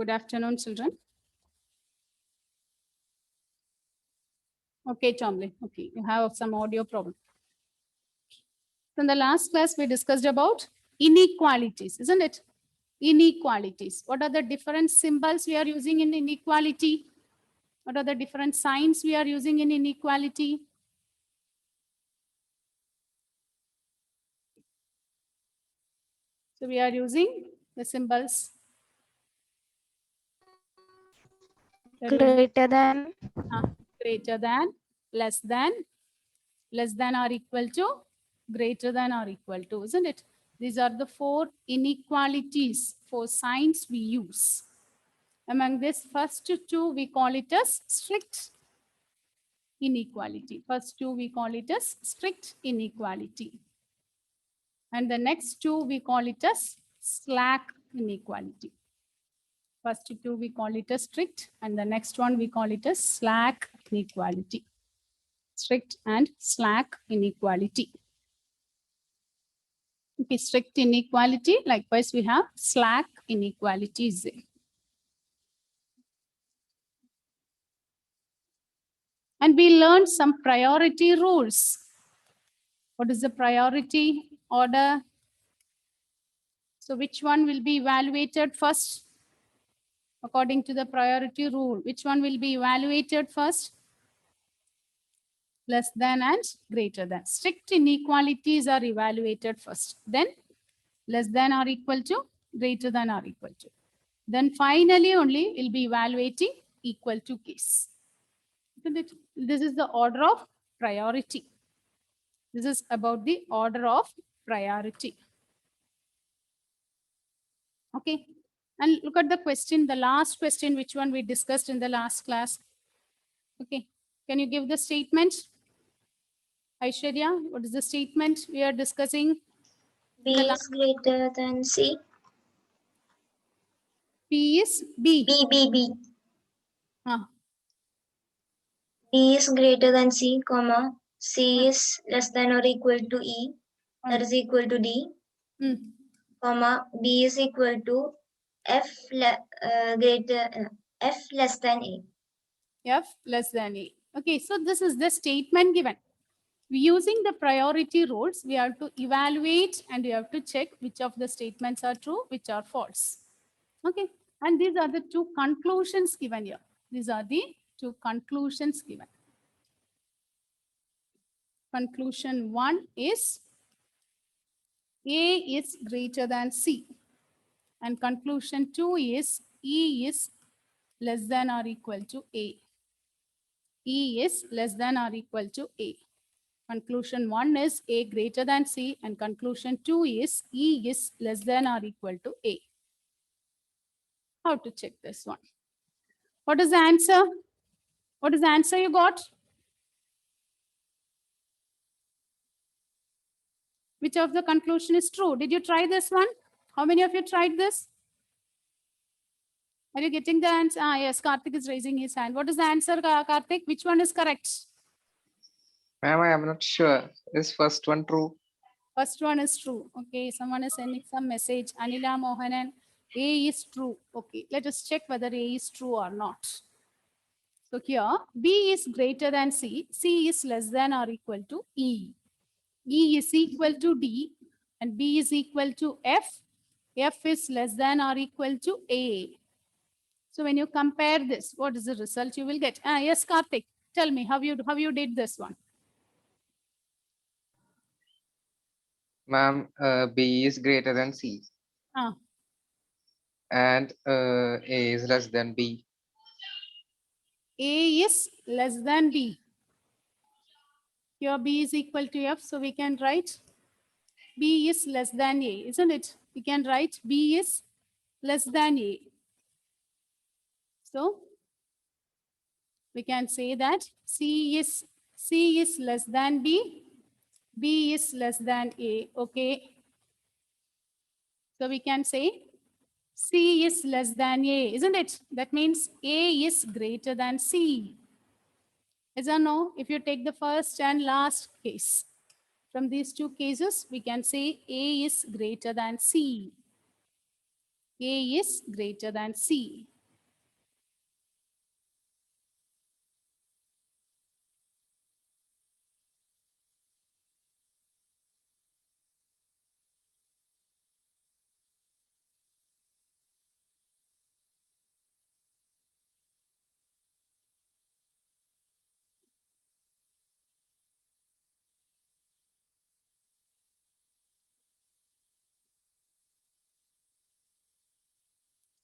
Good afternoon, children. Okay, Chomley. Okay, you have some audio problem. So in the last class, we discussed about inequalities, isn't it? Inequalities. What are the different symbols we are using in inequality? What are the different signs we are using in inequality? So we are using the symbols. Greater than, Greater than, less than or equal to, greater than or equal to, isn't it? These are the four inequalities, four signs we use. Among this first two, we call it as strict inequality. First two, we call it as strict inequality. And the next two, we call it as slack inequality. First two, we call it as strict, and the next one, we call it as slack inequality. Strict and slack inequality. Okay, strict inequality. Likewise, we have slack inequalities. And we learned some priority rules. What is the priority order? So which one will be evaluated first? According to the priority rule, which one will be evaluated first? Less than and greater than. Strict inequalities are evaluated first. Then less than or equal to, greater than or equal to. Then finally only we'll be evaluating equal to case. This is the order of priority. This is about the order of priority. Okay. And look at the question, the last question, which one we discussed in the last class. Okay. Can you give the statement? Aishwarya, what is the statement we are discussing? B is greater than C. P is B. B. Ah. B is greater than C, comma. C is less than or equal to E. That is equal to D. Comma. B is equal to F F less than A. F less than A. Okay, so this is the statement given. Using the priority rules, we have to evaluate and we have to check which of the statements are true, which are false. Okay, and these are the two conclusions given here. These are the two conclusions given. Conclusion 1 is A is greater than C. And conclusion 2 is E is less than or equal to A. E is less than or equal to A. Conclusion 1 is A greater than C, and conclusion 2 is E is less than or equal to A. How to check this one? What is the answer? What is the answer you got? Which of the conclusion is true? Did you try this one? How many of you tried this? Are you getting the answer? Ah, yes, Karthik is raising his hand. What is the answer, Karthik? Which one is correct? Ma'am, I am not sure. Is first one true? First one is true. Okay, someone is sending some message. Anila Mohanan, A is true. Okay, let us check whether A is true or not. So here, B is greater than C. C is less than or equal to E. E is equal to D and B is equal to F. F is less than or equal to A. So when you compare this, what is the result you will get? Yes, Karthik, tell me how you did this one. Ma'am, B is greater than C. And A is less than B. A is less than B. Here B is equal to F, so we can write B is less than A, isn't it? We can write B is less than A. So we can say that C is less than B, B is less than A. Okay. So we can say C is less than A, isn't it? That means A is greater than C. Yes or no? If you take the first and last case, from these two cases, we can say A is greater than C. A is greater than C.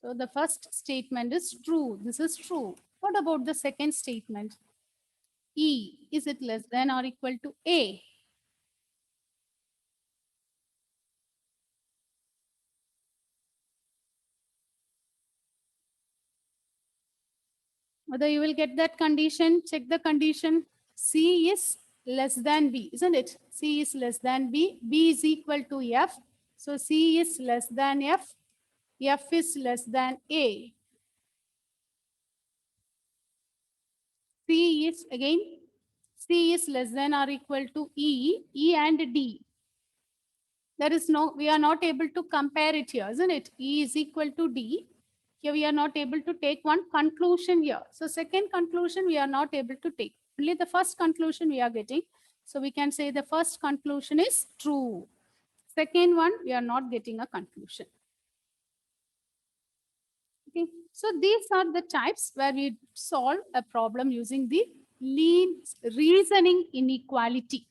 So the first statement is true. This is true. What about the second statement? E, is it less than or equal to A? Whether you will get that condition, check the condition. C is less than B, isn't it? C is less than B. B is equal to F. So C is less than F. F is less than A. C is again, C is less than or equal to E, E and D. There is no, we are not able to compare it here, isn't it? E is equal to D. Here we are not able to take one conclusion here. So second conclusion we are not able to take. Only the first conclusion we are getting. So we can say the first conclusion is true. Second one, we are not getting a conclusion. Okay. So these are the types where we solve a problem using the reasoning inequality.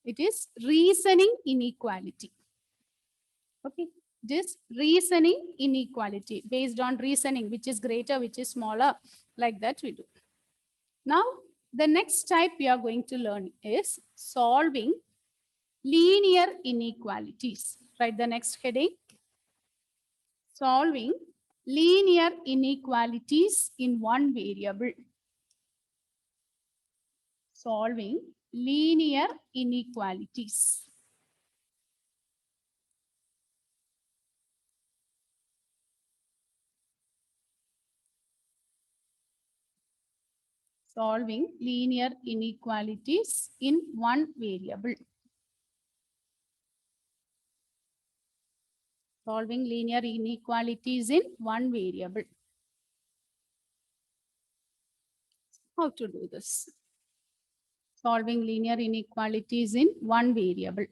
It is reasoning inequality. Okay. This reasoning inequality based on reasoning, which is greater, which is smaller, like that we do. Now, the next type we are going to learn is solving linear inequalities. Write the next heading. Solving linear inequalities in one variable. Solving linear inequalities. Solving linear inequalities in one variable. Solving linear inequalities in one variable. How to do this? Solving linear inequalities in one variable.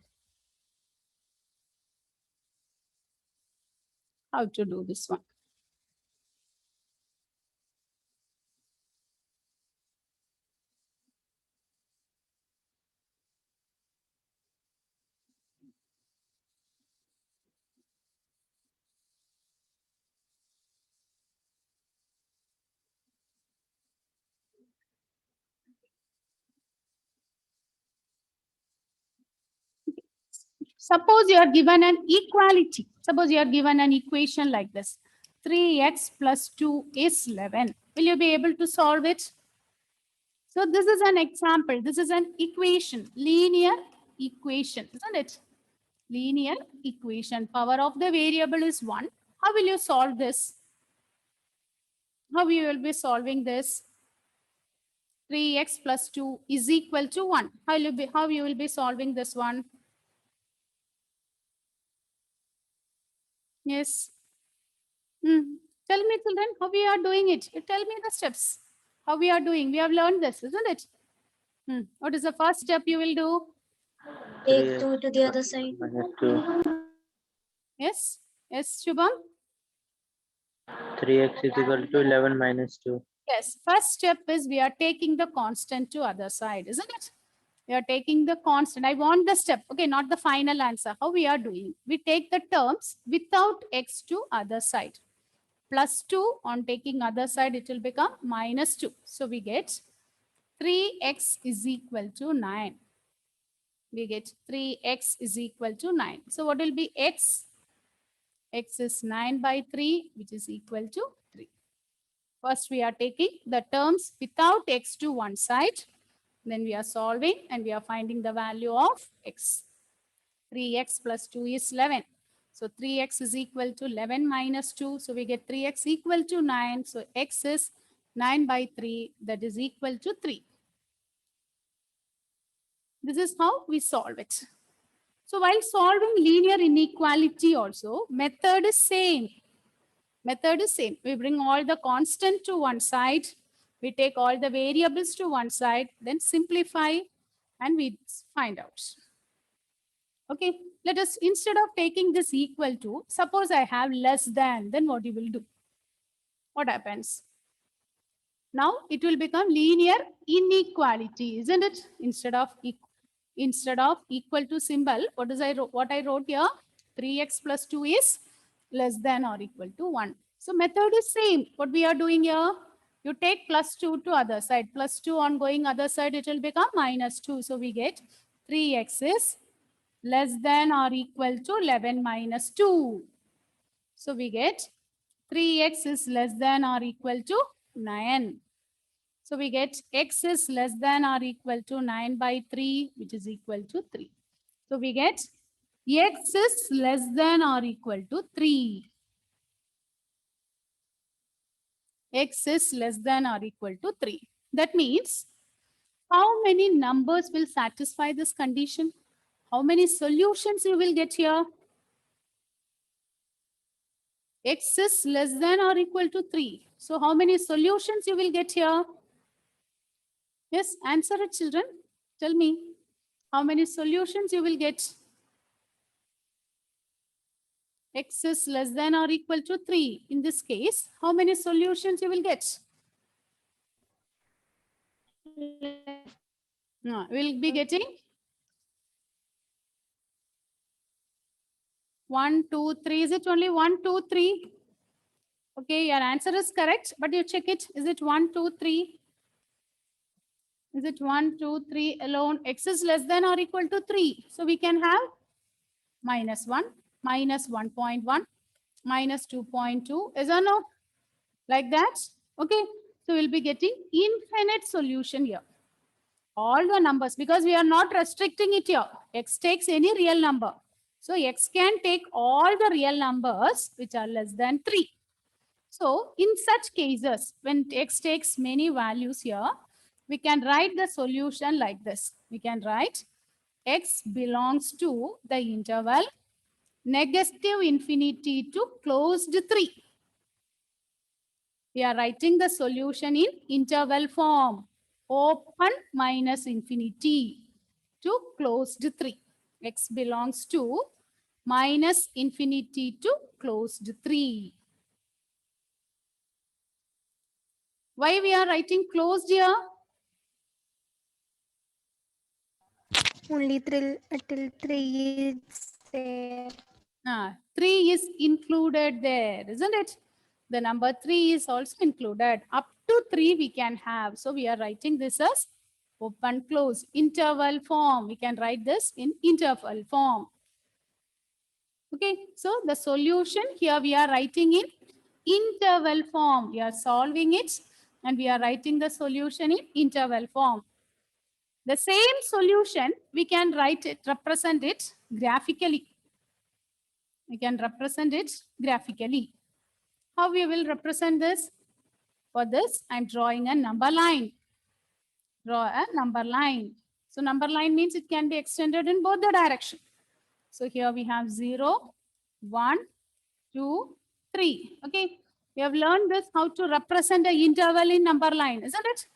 How to do this one? Suppose you are given an equality. Suppose you are given an equation like this. 3x plus 2 is 11. Will you be able to solve it? So this is an example. This is an equation, linear equation, isn't it? Linear equation. Power of the variable is 1. How will you solve this? How you will be solving this? 3x plus 2 is equal to 1. How you will be solving this one? Yes. Tell me, children, how we are doing it. You tell me the steps. How we are doing. We have learned this, isn't it? What is the first step you will do? Take 2 to the other side. Yes. Yes, Shubham? 3x is equal to 11 minus 2. Yes. First step is we are taking the constant to other side, isn't it? We are taking the constant. I want the step. Okay, not the final answer. How we are doing? We take the terms without x to other side. Plus 2 on taking other side, it will become minus 2. So we get 3x is equal to 9. We get 3x is equal to 9. So what will be x? X is 9 by 3, which is equal to 3. First, we are taking the terms without x to one side. Then we are solving and we are finding the value of x. 3x plus 2 is 11. So 3x is equal to 11 minus 2. So we get 3x equal to 9. So x is 9 by 3, that is equal to 3. This is how we solve it. So while solving linear inequality also, method is same. Method is same. We bring all the constant to one side. We take all the variables to one side, then simplify and we find out. Okay, let us, instead of taking this equal to, suppose I have less than, then what you will do? What happens? Now it will become linear inequality, isn't it? Instead of equal to symbol, what I wrote here? 3x plus 2 is less than or equal to 1. So method is same. What we are doing here? You take plus 2 to other side. Plus 2 on going other side, it will become minus 2. So we get 3x is less than or equal to 11 minus 2. So we get 3x is less than or equal to 9. So we get x is less than or equal to 9 by 3, which is equal to 3. So we get x is less than or equal to 3. X is less than or equal to 3. That means how many numbers will satisfy this condition? How many solutions you will get here? X is less than or equal to 3. So how many solutions you will get here? Yes, answer it, children. Tell me how many solutions you will get. X is less than or equal to 3. In this case, how many solutions you will get? No, we'll be getting 1, 2, 3. Is it only 1, 2, 3? Okay, your answer is correct, but you check it. Is it 1, 2, 3? Is it 1, 2, 3 alone? X is less than or equal to 3. So we can have minus 1, minus 1.1, minus 2.2. Is or no? Like that? Okay. So we'll be getting infinite solution here. All the numbers, because we are not restricting it here. X takes any real number. So X can take all the real numbers which are less than 3. So in such cases, when X takes many values here, we can write the solution like this. We can write X belongs to the interval negative infinity to closed 3. We are writing the solution in interval form. Open minus infinity to closed 3. X belongs to minus infinity to closed 3. Why we are writing closed here? Only till 3 is there. 3 is included there, isn't it? The number 3 is also included. Up to 3 we can have. So we are writing this as open close interval form. We can write this in interval form. Okay, so the solution here we are writing in interval form. We are solving it and we are writing the solution in interval form. The same solution we can write it, represent it graphically. We can represent it graphically. How we will represent this? For this, I'm drawing a number line. Draw a number line. So number line means it can be extended in both the direction. So here we have 0, 1, 2, 3. Okay. We have learned this, how to represent an interval in number line, isn't it?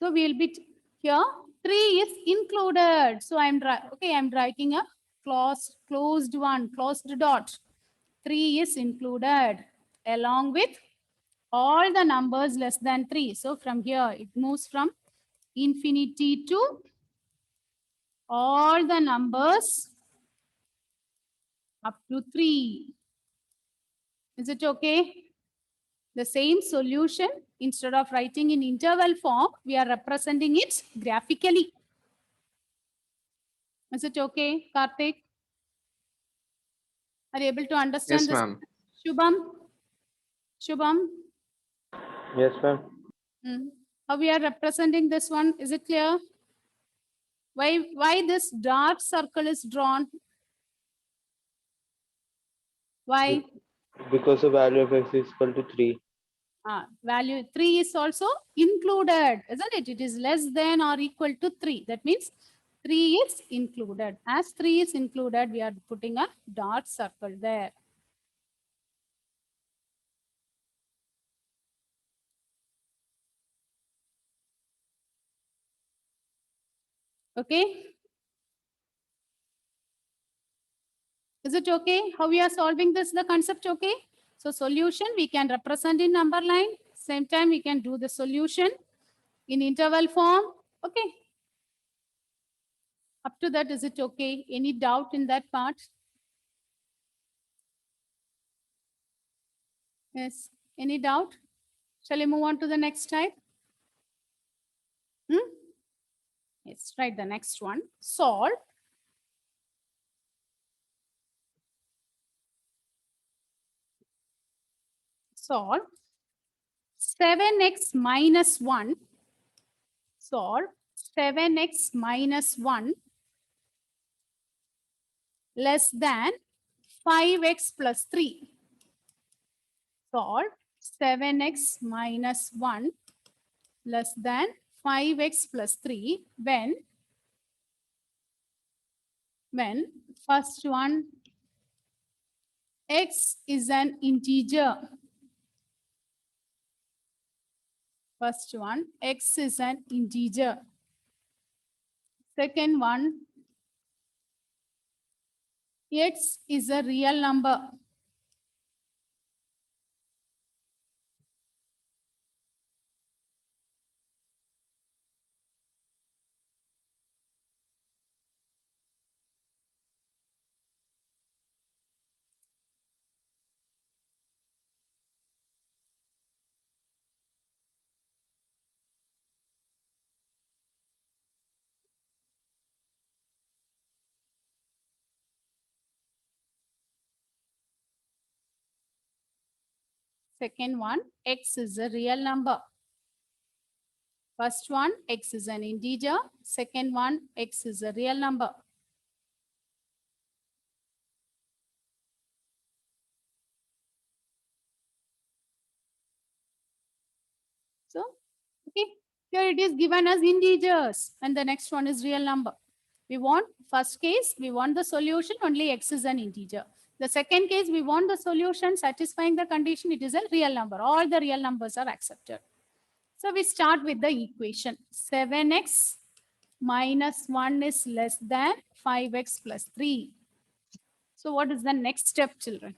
So we'll be here 3 is included. So I'm writing a closed one, closed dot. 3 is included along with all the numbers less than 3. So from here it moves from infinity to all the numbers up to 3. Is it okay? The same solution, instead of writing in interval form, we are representing it graphically. Is it okay, Karthik? Are you able to understand Yes, this? ma'am. Shubham? Yes, ma'am. How we are representing this one? Is it clear? Why this dark circle is drawn? Why? Because the value of x is equal to 3. Value 3 is also included, isn't it? It is less than or equal to 3. That means 3 is included. As 3 is included, we are putting a dark circle there. Okay. Is it okay? How we are solving this, the concept okay? So solution we can represent in number line. Same time we can do the solution in interval form. Okay. Up to that, is it okay? Any doubt in that part? Yes. Any doubt? Shall we move on to the next type? Yes, write the next one. Solve. Solve 7x minus 1. Solve 7x minus 1 less than 5x plus 3. Solve 7x minus 1 less than 5x plus 3 when first one, x is an integer. First one, x is an integer. Second one, x is a real number. Second one, x is a real number. First one, x is an integer. Second one, x is a real number. So, okay, here it is given as integers and the next one is real number. We want, first case, we want the solution, only x is an integer. The second case, we want the solution satisfying the condition, it is a real number. All the real numbers are accepted. So we start with the equation. 7x minus 1 is less than 5x plus 3. So what is the next step, children?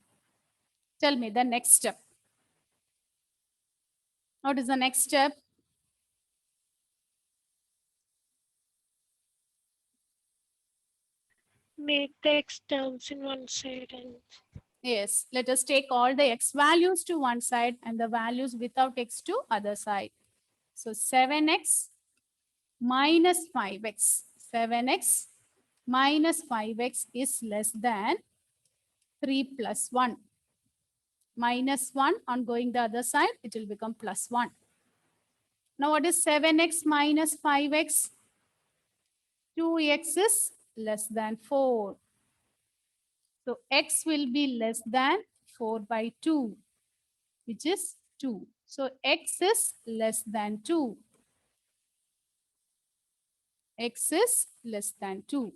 Tell me the next step. What is the next step? Make the x terms in one side and Yes, let us take all the x values to one side and the values without x to other side. So 7x minus 5x. 7x minus 5x is less than 3 plus 1. Minus 1 on going the other side, it will become plus 1. Now what is 7x minus 5x? 2x is less than 4. So x will be less than 4 by 2, which is 2. So x is less than 2. X is less than 2.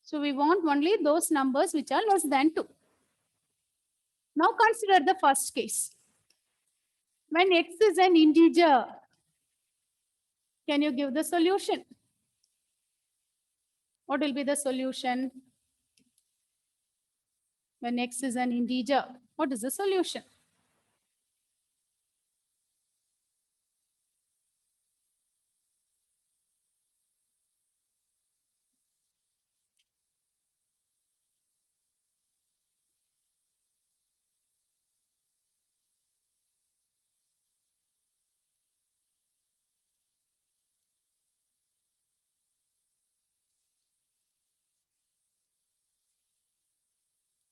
So we want only those numbers which are less than 2. Now consider the first case. When x is an integer, can you give the solution? What will be the solution? When x is an integer, what is the solution?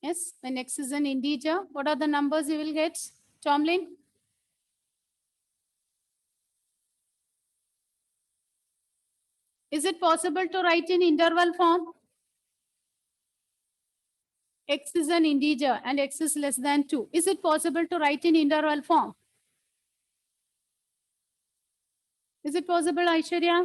Yes, when x is an integer, what are the numbers you will get? Tomlin? Is it possible to write in interval form? X is an integer and x is less than 2. Is it possible to write in interval form? Is it possible, Aishwarya?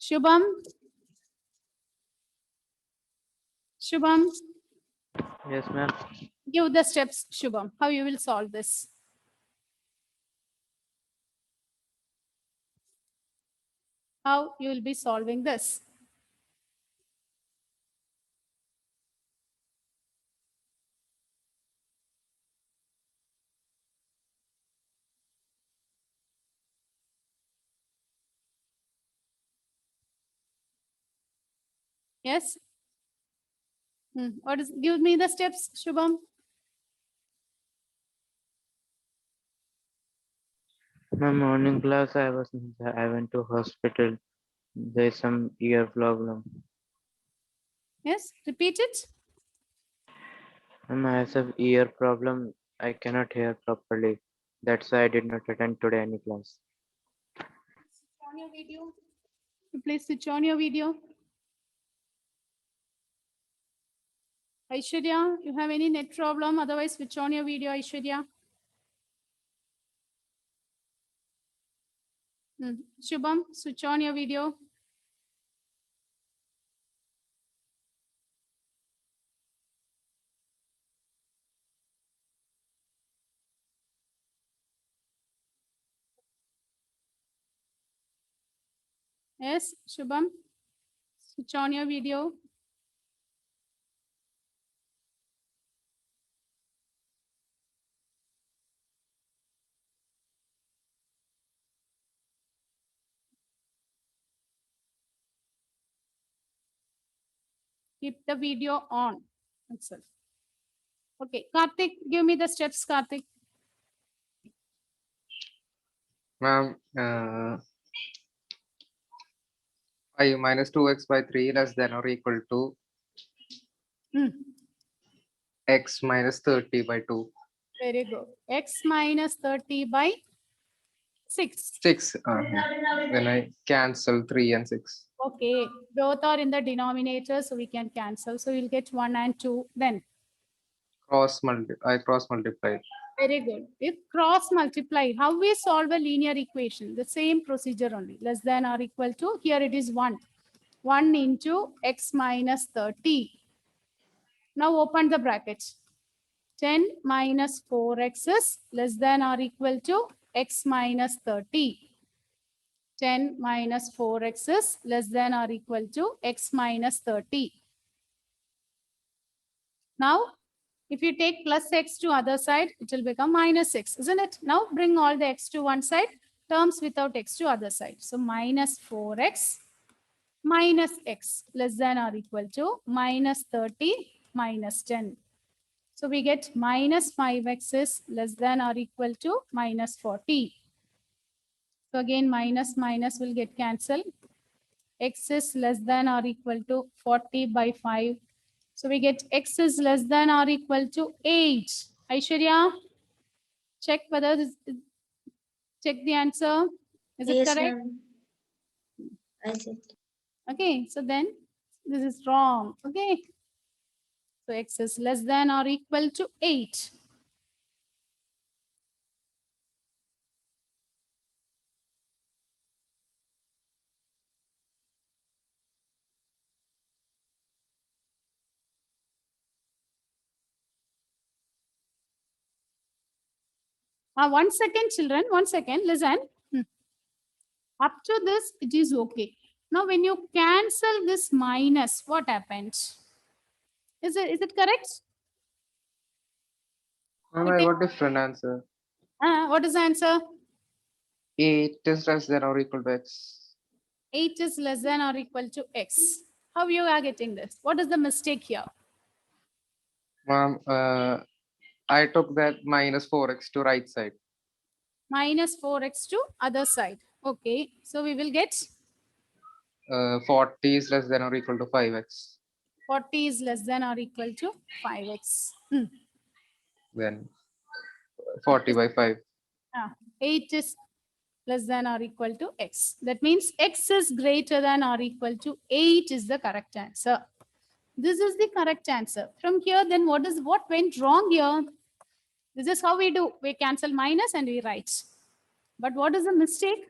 Shubham? Shubham, Yes, ma'am. give the steps, Shubham, how you will solve this. How you will be solving this. Yes? What is, give me the steps, Shubham. My morning class, I went to hospital. There's some ear problem. Yes, repeat it. Ma'am, I have ear problem. I cannot hear properly. That's why I did not attend today any class. Switch on your video. Please switch on your video. Aishwarya, you have any net problem? Otherwise, switch on your video, Aishwarya. Shubham, switch on your video. Yes, Shubham, switch on your video. Keep the video on itself. Okay, Karthik, give me the steps, Karthik. Ma'am, 5 minus 2x by 3 less than or equal to Hmm, x minus 30 by 2. very good. X minus 30 by 6. 6. Then I cancel 3 and 6. Okay, both are in the denominator, so we can cancel. So we'll get 1 and 2 then. I cross multiply. Very good. If cross multiply, how we solve a linear equation? The same procedure only. Less than or equal to, here it is 1. 1 into x minus 30. Now open the bracket. 10 minus 4x is less than or equal to x minus 30. 10 minus 4x is less than or equal to x minus 30. Now, if you take plus x to other side, it will become minus x, isn't it? Now bring all the x to one side, terms without x to other side. So minus 4x minus x less than or equal to minus 30 minus 10. So we get minus 5x is less than or equal to minus 40. So again, minus minus will get cancelled. X is less than or equal to 40 by 5. So we get x is less than or equal to 8. Aishwarya, check whether this, check the answer. Is it Yes, correct? ma'am. I see. Okay, so then this is wrong. Okay. So x is less than or equal to 8. One second, children. 1 second. Listen. Up to this, it is okay. Now, when you cancel this minus, what happens? Is it correct? Ma'am, I got different answer. What is the answer? 8 is less than or equal to x. 8 is less than or equal to x. How you are getting this? What is the mistake here? Ma'am, I took that minus 4x to right side. Minus 4x to other side. Okay, so we will get 40 is less than or equal to 5x. 40 is less than or equal to 5x. Then 40 by 5. 8 is less than or equal to x. That means x is greater than or equal to 8 is the correct answer. This is the correct answer. From here, then what went wrong here? This is how we do. We cancel minus and we write. But what is the mistake?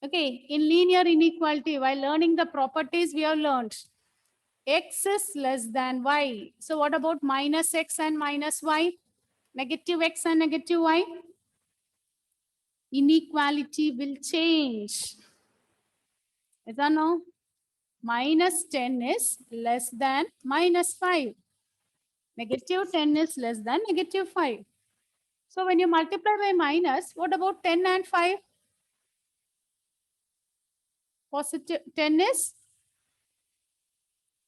Okay, in linear inequality, while learning the properties, we have learned x is less than y. So what about minus x and minus y? Negative x and negative y? Inequality will change. Yes or no? Minus 10 is less than minus 5. Negative 10 is less than negative 5. So when you multiply by minus, what about 10 and 5? Positive 10 is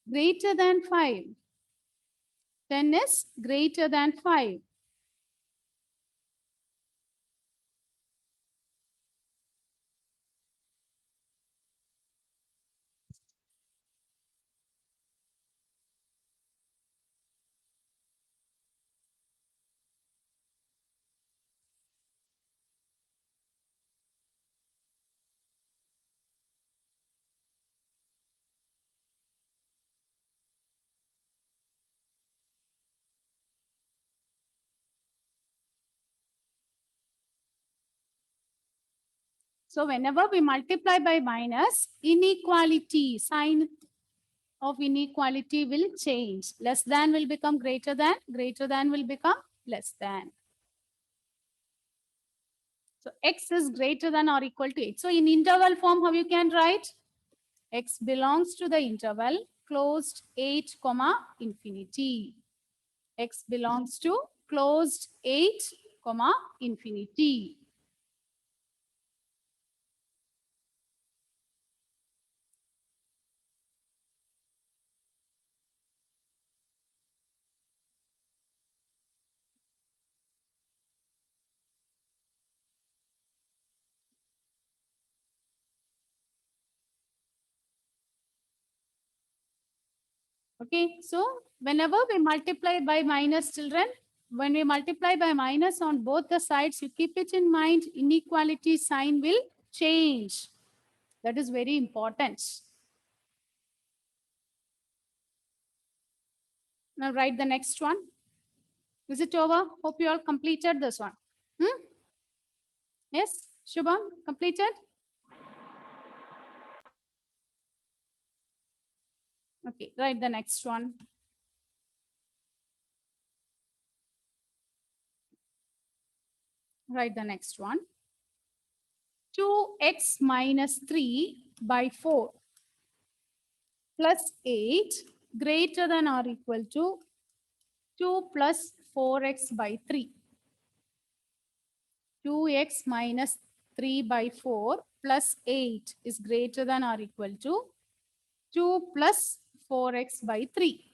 greater than 5. 10 is greater than 5. So whenever we multiply by minus, inequality, sign of inequality will change. Less than will become greater than will become less than. So x is greater than or equal to 8. So in interval form, how you can write? X belongs to the interval closed 8, comma infinity. X belongs to closed 8, comma infinity. Okay, so whenever we multiply by minus, children, when we multiply by minus on both the sides, you keep it in mind, inequality sign will change. That is very important. Now write the next one. Is it over? Hope you all completed this one. Yes, Shubham, completed? Okay, write the next one. Write the next one. 2x minus 3 by 4 plus 8 greater than or equal to 2 plus 4x by 3. 2x minus 3 by 4 plus 8 is greater than or equal to 2 plus 4x by 3.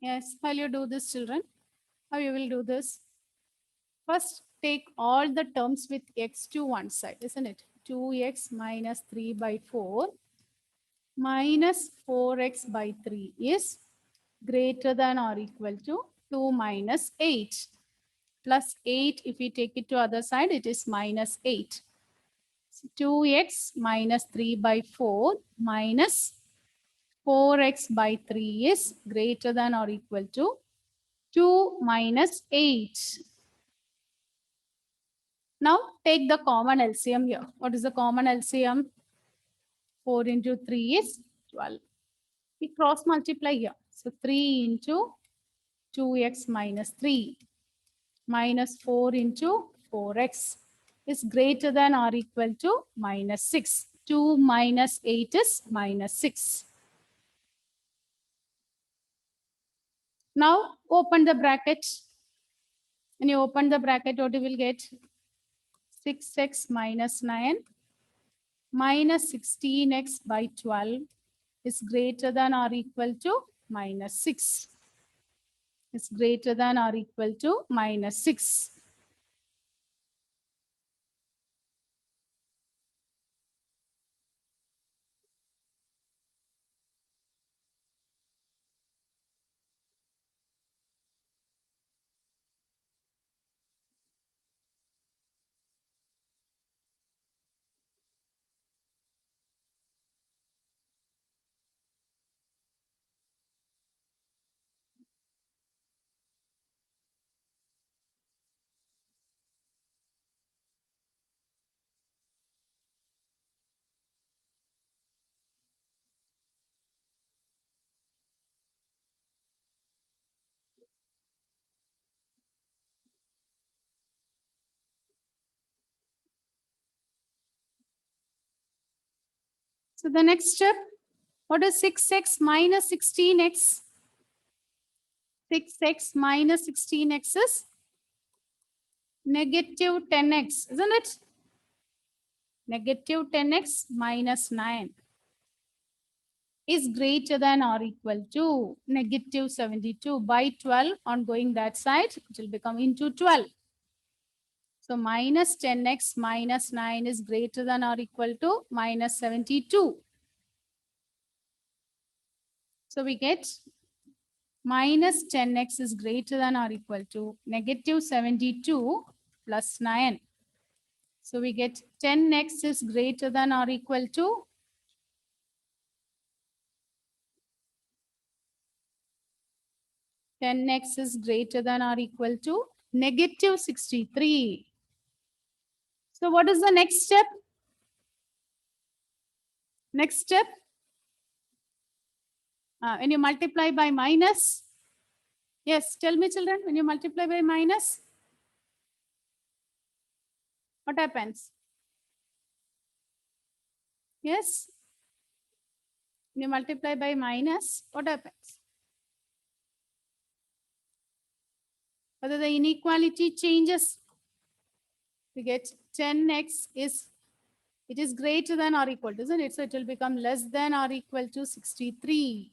Yes, how you do this, children? How you will do this? First, take all the terms with x to one side, isn't it? 2x minus 3 by 4 minus 4x by 3 is greater than or equal to 2 minus 8. Plus 8, if we take it to other side, it is minus 8. So 2x minus 3 by 4 minus 4x by 3 is greater than or equal to 2 minus 8. Now take the common LCM here. What is the common LCM? 4 into 3 is 12. We cross multiply here. So 3 into 2x minus 3 minus 4 into 4x is greater than or equal to minus 6. 2 minus 8 is minus 6. Now open the bracket. When you open the bracket, what you will get? 6x minus 9 minus 16x by 12 is greater than or equal to minus 6. Is greater than or equal to minus 6. So the next step, what is 6x minus 16x? 6x minus 16x is negative 10x, isn't it? Negative 10x minus 9 is greater than or equal to negative 72 by 12 on going that side, it will become into 12. So minus 10x minus 9 is greater than or equal to minus 72. So we get minus 10x is greater than or equal to negative 72 plus 9. So we get 10x is greater than or equal to is greater than or equal to negative 63. So what is the next step? Next step, when you multiply by minus, yes, tell me children, when you multiply by minus, what happens? Yes, when you multiply by minus, what happens? Whether the inequality changes, we get 10x is, it is greater than or equal to, isn't it? So it will become less than or equal to 63.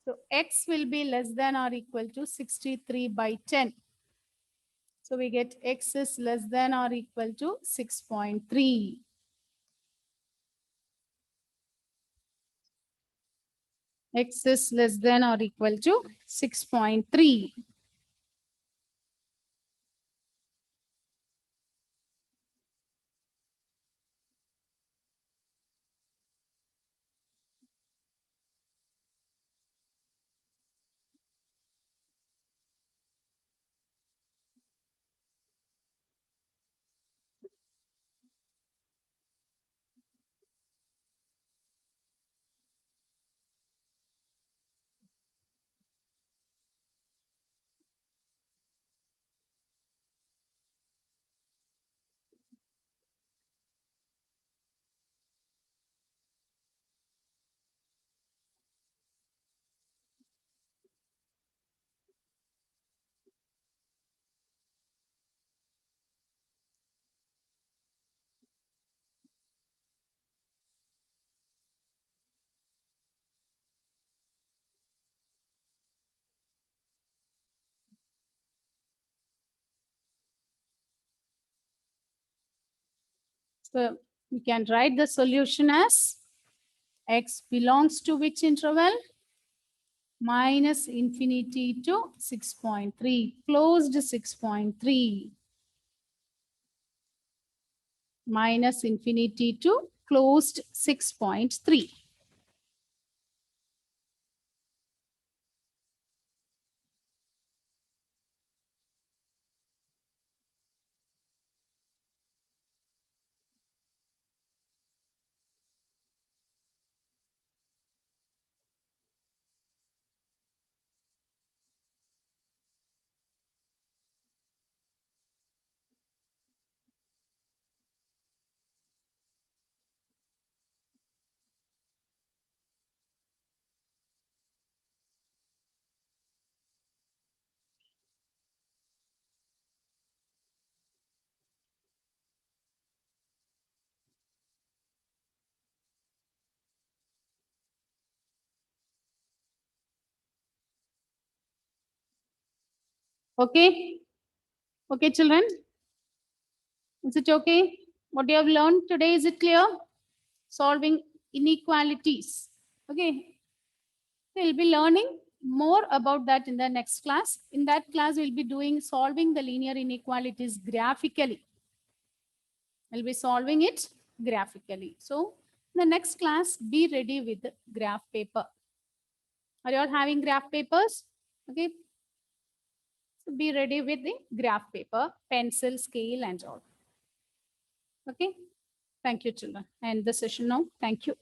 So x will be less than or equal to 63 by 10. So we get x is less than or equal to 6.3. X is less than or equal to 6.3. So we can write the solution as x belongs to which interval? Minus infinity to 6.3, closed 6.3. Minus infinity to closed 6.3. Okay. Okay, children. Is it okay? What you have learned today, is it clear? Solving inequalities. Okay. We'll be learning more about that in the next class. In that class, we'll be doing solving the linear inequalities graphically. We'll be solving it graphically. So in the next class, be ready with the graph paper. Are you all having graph papers? Okay. So be ready with the graph paper, pencil, scale, and all. Okay. Thank you, children. And the session now. Thank you.